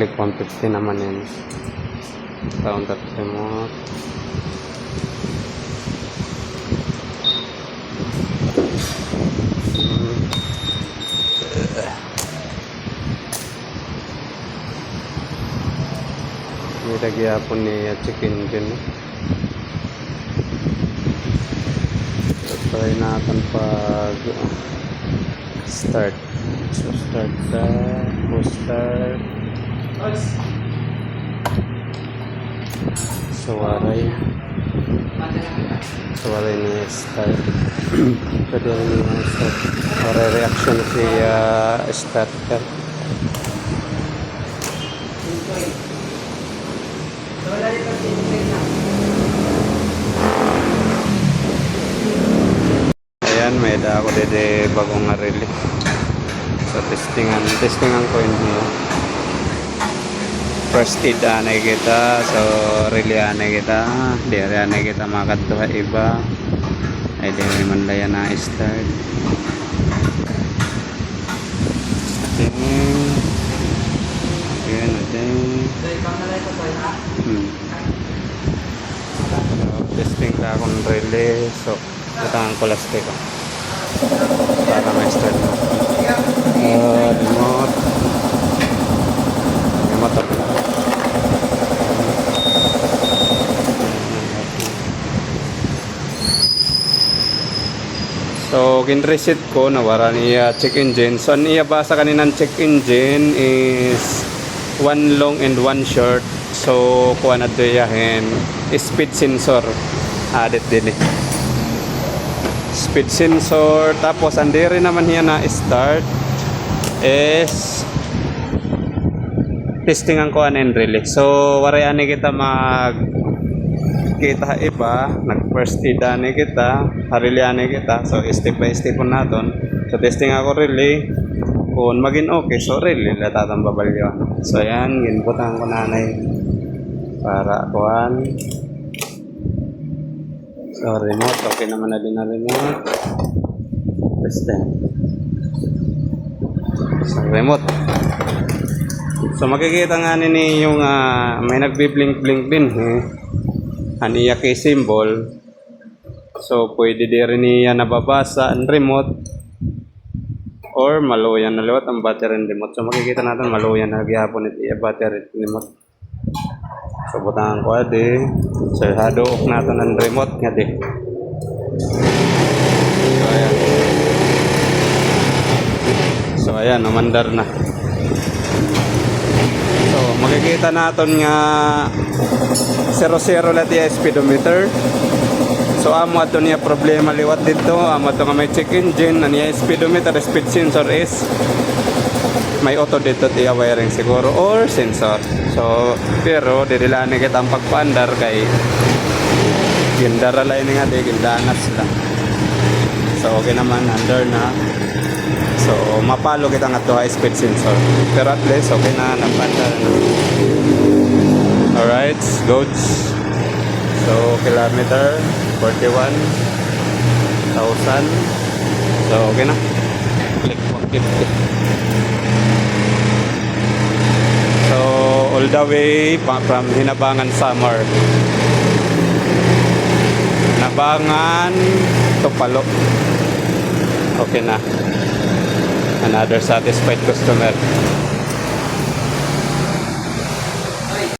Click 150 naman yun. Counter remote. May nagyapon niya check engine. So, try natin pag start. So start ka. Start. So waray niya start. Pwede rin niya start. Waray reaction siya starter. Ayan, may da ako dede bagong arili. So testingan ko yun mo. First aid anay kita, so really anay kita, diri anay kita makadtuha iba. Ay di may mandaya na start. Ayan, so, testing ka akong relay. So, natangan ko last ko. Para ma-start mo. Remote. Remote. So, kin-reset ko, nawara niya check engine. So, niya basa kaninang check engine is one long and one short. So, kuha na doyahin speed sensor. Added din eh. Speed sensor. Tapos, andiri naman niya na start is testingan ko anin relay. So, waray ani kita kita iba, nag-first aid ani kita, harili ani kita. So, step by step po natin. So, testing ako relay. Kung maging okay, so relay latatang babalyon. So, ayan, ginbutan ko nanay para kuhan. So, remote. Okay naman na din na remote. Testing. So, remote. So, makikita nga ni yung may nagbi-blink-blink din. Aniya kay symbol. So, pwede din rin niya nababasa ang remote or maluyan na liwat ang battery and remote. So, makikita natin maluyan na gihapon ito yung battery and remote. So, butangan ko adi. So, hadook natin ang remote nga di. So, ayan. So, ayan, umandar na. So, makikita natin nga 0-0 lati yung speedometer. So, amo ato niya problema liwat dito. Amo ato nga may check engine. Ano yung speedometer, speed sensor is may auto dito tiya wiring siguro or sensor. So, pero dirilani kita ang pagpaandar kay gindara lang nga di, gindanas lang. So, okay naman, under na. So, mapalo kita nga to high speed sensor. Pero at least, okay na, napandar na. Alright, goats. So, kilometer 41,000. So, okay na. Click 150. So, all the way from Hinabangan Samar. Nabangan to Palo. Okay na. Another satisfied customer.